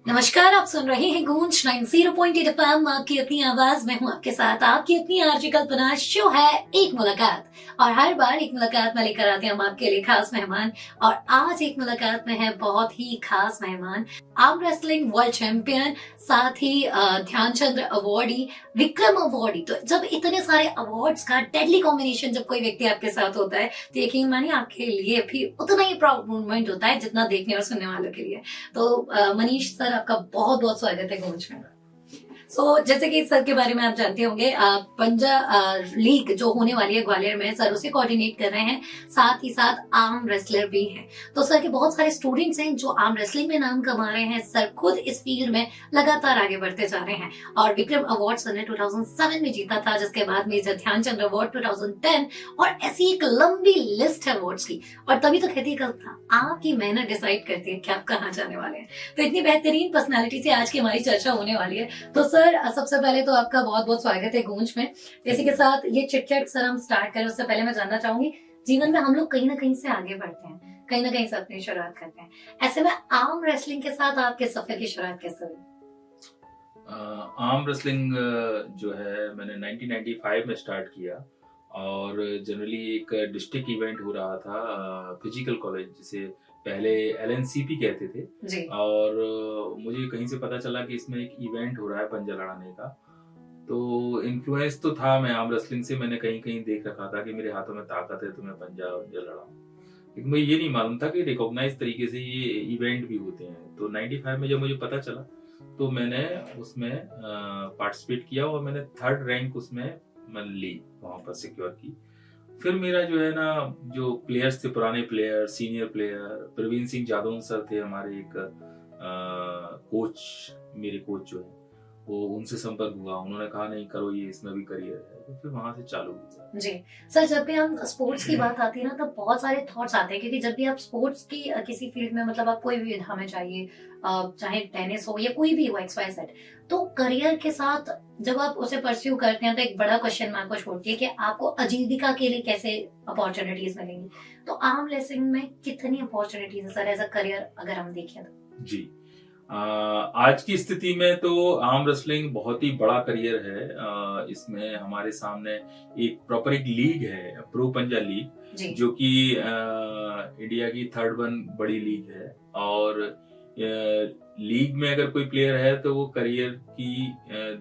नमस्कार, आप सुन रहे हैं गूंज 90.8 एफएम। आपकी अपनी आवाज में हूँ आपके साथ, आपकी अपनी आरजे कल्पना। शो है एक मुलाकात और हर बार एक मुलाकात में लेकर आते हैं हम आपके लिए खास मेहमान। और आज एक मुलाकात में है बहुत ही खास मेहमान, आर्म रेसलिंग वर्ल्ड चैंपियन, साथ ही ध्यानचंद्र अवार्डी, विक्रम अवार्डी। तो जब इतने सारे अवार्ड्स का डेडली कॉम्बिनेशन जब कोई व्यक्ति आपके साथ होता है तो यकीन मानिए आपके लिए भी उतना ही प्राउड मोमेंट होता है जितना देखने और सुनने वालों के लिए। तो मनीष सर, आपका बहुत बहुत स्वागत है गूंज में। जैसे कि सर के बारे में आप जानते होंगे, पंजा लीग जो होने वाली है ग्वालियर में, सर उसे कोऑर्डिनेट कर रहे हैं, साथ ही साथ आर्म रेसलर भी हैं। तो सर के बहुत सारे स्टूडेंट्स हैं जो आर्म रेसलिंग में नाम कमा रहे हैं। सर खुद इस फील्ड में लगातार आगे बढ़ते जा रहे हैं और विक्रम अवार्ड सर ने 2007 में जीता था, जिसके बाद मेजर ध्यानचंद्र अवार्ड 2010 और ऐसी एक लंबी लिस्ट है अवार्ड्स की। और तभी तो कहती है आपकी मेहनत डिसाइड करती है कि आप कहाँ जाने वाले हैं। तो इतनी बेहतरीन पर्सनैलिटी से आज की हमारी चर्चा होने वाली है। तो सर, सबसे पहले तो आपका बहुत बहुत स्वागत है गूंज में। इसी के साथ ये चिट-चैट सर हम स्टार्ट करें उससे पहले मैं जानना चाहूंगी, जीवन में हम लोग कहीं ना कहीं से आगे बढ़ते हैं, कहीं ना कहीं से अपनी शुरुआत करते हैं। ऐसे में आर्म रेसलिंग के साथ आपके सफर की शुरुआत कैसे हुई? आर्म रेसलिंग जो है मैंने 1995 में स्टार्ट किया और जनरली एक डिस्ट्रिक्ट इवेंट हो रहा था फिजिकल कॉलेज, जिसे पहले एलएनसीपी कहते थे जी। और मुझे कहीं से पता चला कि इसमें एक इवेंट हो रहा है पंजा लड़ाने का। तो इन्फ्लुएंस तो था मैं आर्म रेसलिंग से, मैंने कहीं कहीं देख रखा था कि मेरे हाथों में ताकत है तो मैं पंजा लड़ाऊं, लेकिन मुझे ये नहीं मालूम था कि रिकॉग्नाइज तरीके से ये इवेंट भी होते हैं। तो 95 में जब मुझे पता चला तो मैंने उसमें पार्टिसिपेट किया और मैंने 3rd रैंक उसमें मैंने ली, वहां पर सिक्योर की। फिर मेरा जो है ना, जो प्लेयर्स थे, पुराने player, senior player, Praveen Singh Jadaun sir थे हमारे एक कोच, मेरे कोच जो है वो, उनसे संपर्क हुआ। उन्होंने कहा नहीं करो, ये इसमें भी करियर है, तो फिर वहां से चालू हुआ। जी सर, जब भी हम स्पोर्ट्स की बात आती है ना, तब बहुत सारे थॉट्स आते हैं, क्योंकि जब भी आप स्पोर्ट्स की किसी फील्ड में, मतलब आप कोई भी विधा में जाइए, चाहे टेनिस हो या कोई भी हो, XYZ, तो करियर के साथ जब आप उसे परस्यू करते हैं तो एक बड़ा क्वेश्चन मार्क को छोड़ती है कि आपको आजीविका के लिए कैसे अपॉर्चुनिटीज मिलेंगी। तो आर्म रेसलिंग में कितनी अपॉर्चुनिटीज है सर एज अ करियर, अगर हम देखें तो? जी, आज की स्थिति में तो आर्म रेसलिंग बहुत ही बड़ा करियर है। इसमें हमारे सामने एक प्रॉपर एक लीग है, प्रो पंजा लीग, जो कि इंडिया की 3rd बड़ी लीग है। और लीग में अगर कोई प्लेयर है तो वो करियर की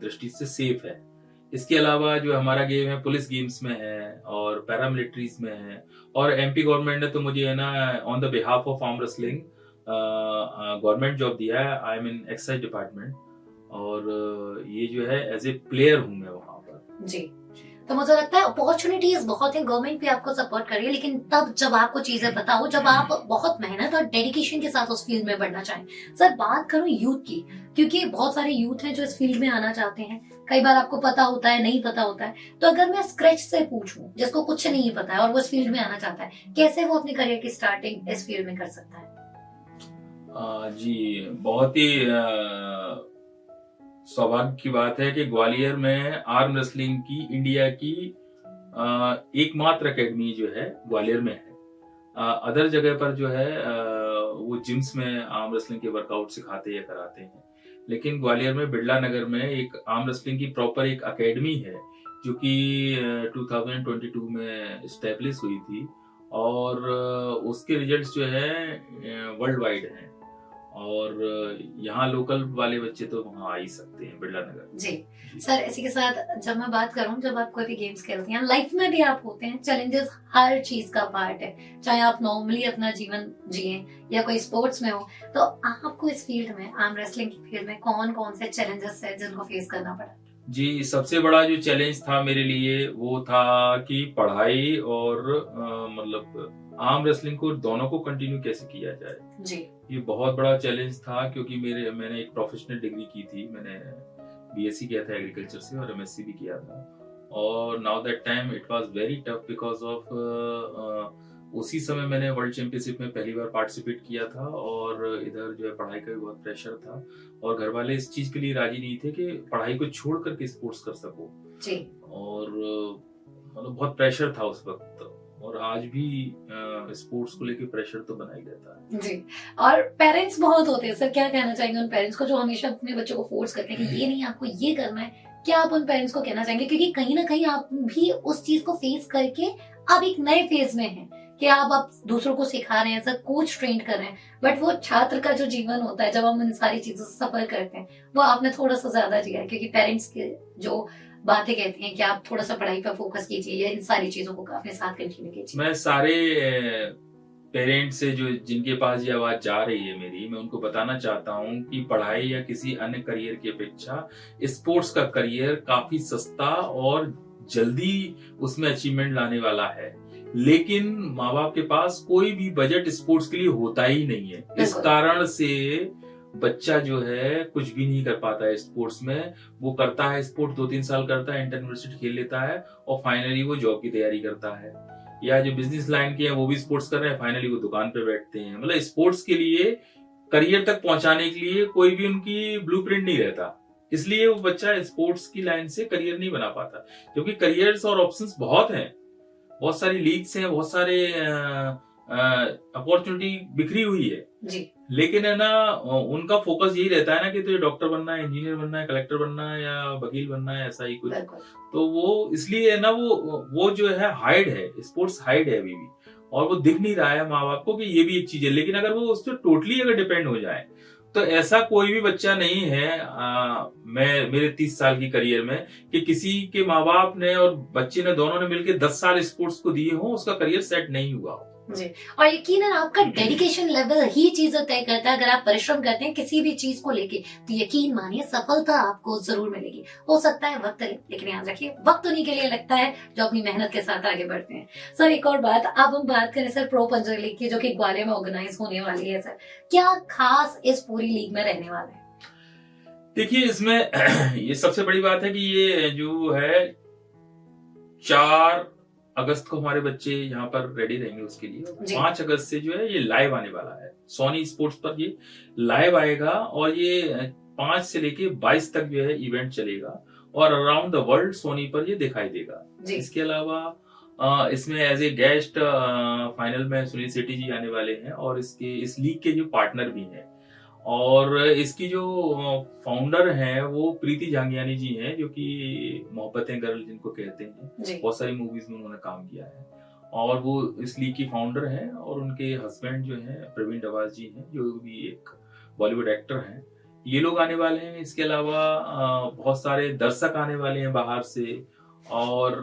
दृष्टि से सेफ है। इसके अलावा जो हमारा गेम है पुलिस गेम्स में है और पैरामिलिट्रीज में है, और एमपी गवर्नमेंट ने तो मुझे है ना on the behalf of arm wrestling government job दिया है। I am in excise department और ये जो है एज ए प्लेयर हूँ मैं वहां पर। जी, तो मुझे लगता है अपॉर्चुनिटीज बहुत है, गवर्नमेंट भी आपको सपोर्ट कर रही है, लेकिन तब जब आपको चीजें पता हो, जब आप बहुत मेहनत और डेडिकेशन के साथ उस फील्ड में बढ़ना चाहें। सर, बात करूं यूथ की, क्योंकि बहुत सारे यूथ हैं जो इस फील्ड में आना चाहते हैं। कई बार आपको पता होता है, नहीं पता होता है। तो अगर मैं स्क्रैच से पूछूं, जिसको कुछ नहीं पता है और वो इस फील्ड में आना चाहता है, कैसे वो अपने करियर की स्टार्टिंग इस फील्ड में कर सकता है? जी, बहुत ही सौभाग्य की बात है कि ग्वालियर में आर्म रेसलिंग की इंडिया की एकमात्र एकेडमी जो है ग्वालियर में है। अदर जगह पर जो है वो जिम्स में आर्म रेसलिंग के वर्कआउट सिखाते या कराते हैं, लेकिन ग्वालियर में बिड़ला नगर में एक आर्म रेसलिंग की प्रॉपर एक एकेडमी है जो कि 2022 में एस्टेब्लिश हुई थी और उसके रिजल्ट्स जो है वर्ल्ड वाइड हैं और यहाँ लोकल वाले बच्चे तो वहाँ आ ही सकते हैं बिड़ला नगर। जी सर, इसी के साथ जब मैं बात करूं, जब आप कोई भी गेम्स खेलते हैं, लाइफ में भी आप होते हैं, चैलेंजेस हर चीज का पार्ट है, चाहे आप नॉर्मली अपना जीवन जिए या कोई स्पोर्ट्स में हो। तो आपको इस फील्ड में, आर्म रेसलिंग की फील्ड में, कौन कौन से चैलेंजेस है जिनको फेस करना पड़ा? जी, सबसे बड़ा जो चैलेंज था मेरे लिए वो था कि पढ़ाई और मतलब आर्म रेसलिंग को दोनों को कंटिन्यू कैसे किया जाए। जी, ये बहुत बड़ा चैलेंज था क्योंकि मैंने एक प्रोफेशनल डिग्री की थी, मैंने बीएससी किया था एग्रीकल्चर से और एमएससी भी किया था। और now that time it was very tough because of उसी समय मैंने वर्ल्ड चैंपियनशिप में पहली बार पार्टिसिपेट किया था और इधर जो है पढ़ाई का भी बहुत प्रेशर था और घर वाले इस चीज के लिए राजी नहीं थे कि पढ़ाई को छोड़ करके स्पोर्ट्स कर सको। जी। और मतलब बहुत प्रेशर था उस वक्त और आज भी स्पोर्ट्स को लेके प्रेशर तो बना ही रहता है जी। और पेरेंट्स बहुत होते हैं सर, क्या कहना चाहेंगे उन पेरेंट्स को जो हमेशा अपने बच्चों को फोर्स करते हैं कि ये नहीं आपको ये करना है? क्या आप उन पेरेंट्स को कहना चाहेंगे, क्योंकि कहीं ना कहीं आप भी उस चीज को फेस करके अब एक नए फेज में हैं कि आप दूसरों को सिखा रहे हैं, सर कोच ट्रेन कर रहे हैं, बट वो छात्र का जो जीवन होता है जब हम इन सारी चीजों से सफर करते हैं वो आपने थोड़ा सा ज्यादा जिया है, क्योंकि पेरेंट्स के जो बातें कहती हैं कि आप थोड़ा सा पढ़ाई पर फोकस कीजिए या इन सारी चीजों को अपने साथ कंटिन्यू कीजिए। मैं सारे पेरेंट्स से जो जिनके पास ये आवाज जा रही है मेरी, मैं उनको बताना चाहता हूँ कि पढ़ाई या किसी अन्य करियर की अपेक्षा स्पोर्ट्स का करियर काफी सस्ता और जल्दी उसमें अचीवमेंट लाने वाला है, लेकिन माँ बाप के पास कोई भी बजट स्पोर्ट्स के लिए होता ही नहीं है। इस कारण से बच्चा जो है कुछ भी नहीं कर पाता है स्पोर्ट्स में। वो करता है स्पोर्ट 2-3 साल करता है, इंटर यूनिवर्सिटी खेल लेता है और फाइनली वो जॉब की तैयारी करता है, या जो बिजनेस लाइन के हैं वो भी स्पोर्ट्स कर रहे हैं, फाइनली वो दुकान पे बैठते हैं। मतलब स्पोर्ट्स के लिए करियर तक पहुंचाने के लिए कोई भी उनकी ब्लूप्रिंट नहीं रहता, इसलिए वो बच्चा स्पोर्ट्स की लाइन से करियर नहीं बना पाता, क्योंकि करियर्स और ऑप्शंस बहुत हैं, बहुत सारी लीग्स हैं, बहुत सारे अपॉर्चुनिटी बिखरी हुई है जी। लेकिन है ना उनका फोकस यही रहता है ना कि तुझे डॉक्टर बनना है, इंजीनियर बनना है, कलेक्टर बनना है या वकील बनना है, ऐसा ही कुछ। तो वो इसलिए है ना वो जो है हाइड है, स्पोर्ट्स हाइड है अभी भी, और वो दिख नहीं रहा है माँ बाप को कि ये भी एक चीज है। लेकिन अगर वो उस पर टोटली अगर डिपेंड हो जाए तो ऐसा कोई भी बच्चा नहीं है मैं मेरे 30 साल की करियर में कि किसी के माँ बाप ने और बच्चे ने दोनों ने मिलकर 10 साल स्पोर्ट्स को दिए हो, उसका करियर सेट नहीं हुआ हो। जी। और यकीनन आपका डेडिकेशन लेवल ही चीजें तय करता है। अगर आप परिश्रम करते हैं किसी भी चीज को लेके तो यकीन मानिए सफलता आपको जरूर मिलेगी। हो सकता है वक्त लगे, लेकिन याद रखिए वक्त उन्हीं के लिए लगता है जो अपनी मेहनत के साथ आगे बढ़ते हैं। सर एक और बात, अब हम बात करें सर प्रो पंजाब लीग की, जो कि ग्वालियर में ऑर्गेनाइज होने वाली है। सर क्या खास इस पूरी लीग में रहने वाला है? देखिए इसमें ये सबसे बड़ी बात है कि ये जो है 4 अगस्त को हमारे बच्चे यहाँ पर रेडी रहेंगे उसके लिए। 5 अगस्त से जो है ये लाइव आने वाला है सोनी स्पोर्ट्स पर, ये लाइव आएगा और ये 5 से लेके 22 तक जो है इवेंट चलेगा और अराउंड द वर्ल्ड सोनी पर ये दिखाई देगा। इसके अलावा इसमें एज ए गेस्ट फाइनल में सुनील शेट्टी जी आने वाले हैं और इस लीग के जो पार्टनर भी हैं, और इसकी जो फाउंडर हैं वो प्रीति जांगियानी जी हैं, जो कि मोहब्बतें गर्ल जिनको कहते हैं, बहुत सारी मूवीज में उन्होंने काम किया है और वो इस लीग की फाउंडर हैं। और उनके हस्बैंड जो हैं प्रवीण डवास जी हैं, जो भी एक बॉलीवुड एक्टर हैं, ये लोग आने वाले हैं। इसके अलावा बहुत सारे दर्शक आने वाले हैं बाहर से, और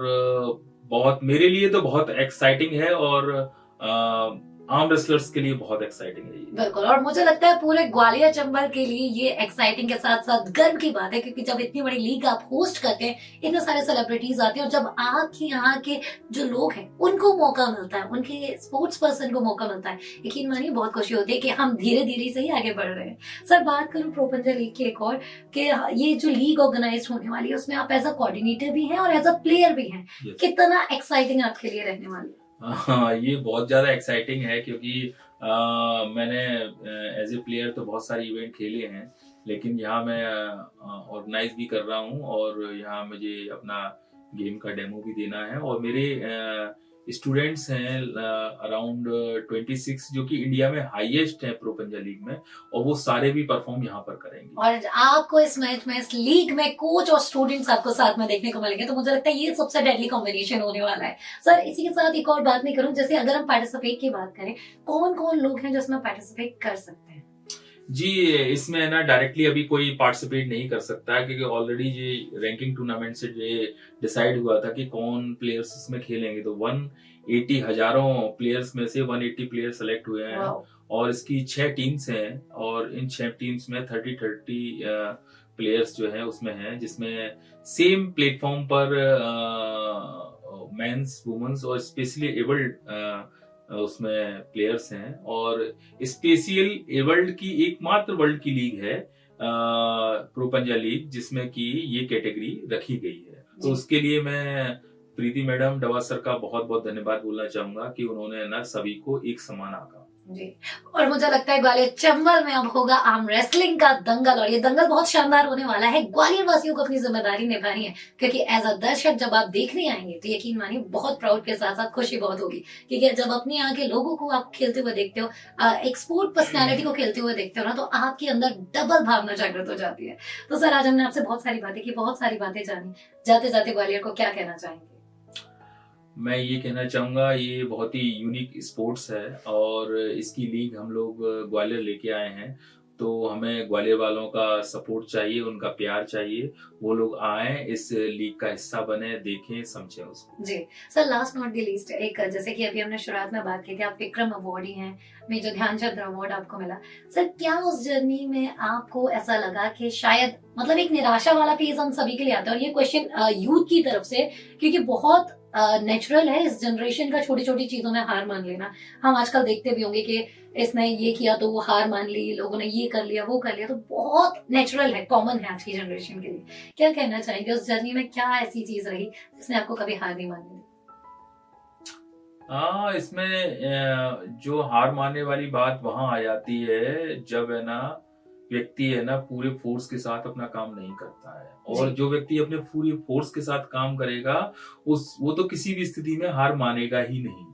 बहुत मेरे लिए तो बहुत एक्साइटिंग है और आर्म रेसलर्स के लिए बहुत एक्साइटिंग है ये। बिल्कुल, और मुझे लगता है पूरे ग्वालियर चंबल के लिए ये एक्साइटिंग के साथ साथ गर्व की बात है, क्योंकि जब इतनी बड़ी लीग आप होस्ट करते हैं, इतने सारे सेलिब्रिटीज आते हैं और जब आपके यहाँ के जो लोग हैं उनको मौका मिलता है, उनके स्पोर्ट्स पर्सन को मौका मिलता है, यकीन मानिए बहुत खुशी होती है कि हम धीरे धीरे से ही आगे बढ़ रहे हैं। सर बात करूँ प्रो पंजाब लीग की एक और, कि ये जो लीग ऑर्गेनाइज होने वाली है उसमें आप एज अ कोऑर्डिनेटर भी हैं और एज अ प्लेयर भी हैं, कितना एक्साइटिंग आपके लिए रहने वाली है? हाँ, ये बहुत ज्यादा एक्साइटिंग है, क्योंकि मैंने एज ए प्लेयर तो बहुत सारे इवेंट खेले हैं, लेकिन यहाँ मैं ऑर्गेनाइज भी कर रहा हूँ और यहाँ मुझे अपना गेम का डेमो भी देना है। और मेरे स्टूडेंट्स हैं अराउंड 26 जो कि इंडिया में हाईएस्ट हैं प्रो पंजाब लीग में, और वो सारे भी परफॉर्म यहाँ पर करेंगे। और आपको इस मैच में, इस लीग में कोच और स्टूडेंट्स आपको साथ में देखने को मिलेंगे, तो मुझे लगता है ये सबसे डेडली कॉम्बिनेशन होने वाला है। सर इसी के साथ एक और बात नहीं करूं, जैसे अगर हम पार्टिसिपेट की बात करें, कौन कौन लोग हैं जो इसमें पार्टिसिपेट कर सकते हैं? जी, इसमें ना डायरेक्टली अभी कोई पार्टिसिपेट नहीं कर सकता है, क्योंकि ऑलरेडी ये रैंकिंग टूर्नामेंट से जो डिसाइड हुआ था कि कौन प्लेयर्स इसमें खेलेंगे। तो 180 हजारों प्लेयर्स में से 180 प्लेयर सेलेक्ट हुए हैं और इसकी 6 टीम्स हैं, और इन 6 टीम्स में 30 प्लेयर्स जो है उसमें हैं, जिसमें सेम प्लेटफॉर्म पर मेंस, वुमेन्स और स्पेशली एबल्ड उसमें प्लेयर्स हैं। और स्पेशल एबल्ड की एकमात्र वर्ल्ड की लीग है प्रो पंजाब लीग, जिसमें कि ये कैटेगरी रखी गई है। तो उसके लिए मैं प्रीति मैडम डवास सर का बहुत बहुत धन्यवाद बोलना चाहूंगा कि उन्होंने ना सभी को एक समान आंका। जी। और मुझे लगता है ग्वालियर चंबल में अब होगा आर्म रेसलिंग का दंगल, और ये दंगल बहुत शानदार होने वाला है। ग्वालियर वासियों को अपनी जिम्मेदारी निभानी है, क्योंकि एज अ दर्शक जब आप देखने आएंगे तो यकीन मानिए बहुत प्राउड के साथ साथ खुशी बहुत होगी, क्योंकि जब अपने यहाँ के लोगों को आप खेलते हुए देखते हो, एक स्पोर्ट पर्सनैलिटी को खेलते हुए देखते हो ना, तो आपके अंदर डबल भावना जागृत हो जाती है। तो सर, आज हमने आपसे बहुत सारी बातें की, बहुत सारी बातें जानी। जाते जाते ग्वालियर को क्या कहना चाहेंगे? मैं ये कहना चाहूँगा, ये बहुत ही यूनिक स्पोर्ट्स है और इसकी लीग हम लोग ग्वालियर लेके आए हैं। तो हमें ग्वालियर वालों का सपोर्ट चाहिए, उनका प्यार चाहिए। वो लोग आए, इस लीग का हिस्सा बने, देखें, समझें उसको। जी sir, last not the least, एक जैसे कि अभी हमने शुरुआत में बात की थी, आप विक्रम अवार्डी हैं, मेजर ध्यानचंद अवार्ड आपको मिला। सर, क्या उस जर्नी में आपको ऐसा लगा कि शायद मतलब एक निराशा वाला फेज हम सभी के लिए आता है, और ये क्वेश्चन यूथ की तरफ से, क्योंकि बहुत नेचुरल है इस जनरेशन का छोटी छोटी चीजों में हार मान लेना। हम आजकल देखते भी होंगे कि इसने ये किया तो वो हार मान ली, लोगों ने ये कर लिया वो कर लिया, तो बहुत नेचुरल है, कॉमन है आज की जनरेशन के लिए। क्या कहना चाहेंगे, उस जर्नी में क्या ऐसी चीज रही जिसने आपको कभी हार नहीं मानने दी? हाँ, इसमें जो हार मानने वाली बात वहां आ जाती है जब है ना व्यक्ति है ना पूरे फोर्स के साथ अपना काम नहीं करता है। और जी। जो व्यक्ति अपने पूरे फोर्स के साथ काम करेगा वो तो किसी भी स्थिति में हार मानेगा ही नहीं।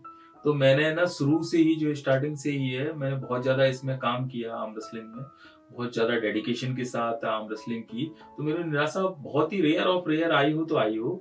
तो मैंने ना शुरू से ही, जो स्टार्टिंग से ही है, मैंने बहुत ज्यादा इसमें काम किया, आर्म रेसलिंग में बहुत ज्यादा डेडिकेशन के साथ आर्म रेसलिंग की। तो मेरी निराशा बहुत ही रेयर ऑफ रेयर आई हो तो आई हो,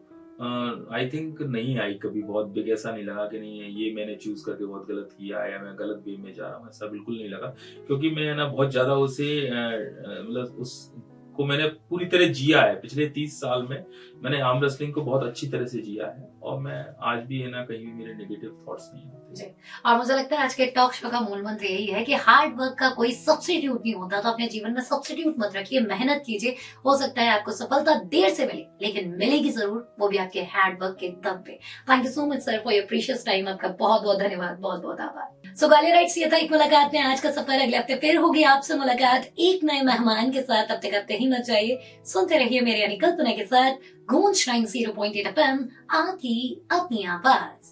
आई थिंक नहीं आई कभी। बहुत बिग ऐसा नहीं लगा कि नहीं ये मैंने चूज करके बहुत गलत किया या मैं गलत वे में जा रहा हूँ, ऐसा बिल्कुल नहीं लगा। क्योंकि मैं ना बहुत ज्यादा उसे मतलब उसको मैंने पूरी तरह जिया है। पिछले 30 साल में मैंने आर्म रेसलिंग को बहुत अच्छी तरह से जिया है, और मैं आज भी है ना कहीं भी मेरे नेगेटिव थॉट्स नहीं आते। और मुझे लगता है आज के टॉक शो का मूल मंत्र यही है कि हार्ड वर्क का कोई सब्स्टिट्यूट नहीं होता, तो अपने जीवन में सब्स्टिट्यूट मत रखिए, मेहनत कीजिए। हो सकता है आपको सफलता देर से मिले, लेकिन मिलेगी जरूर, वो भी आपके हार्ड वर्क के दम पे। Thank you so much sir for your precious time. आपका बहुत बहुत धन्यवाद, बहुत बहुत आभार। सो ग्वालियराइट्स, ये था एक मुलाकात में आज का सफर। अगले हफ्ते फिर होगी आपसे मुलाकात एक नए मेहमान के साथ। अब तक हफ्ते ही मत जाइए, सुनते रहिए मेरे यानी कल्पना के साथ गूंज 90.8 FM, आपकी अपनी आवाज।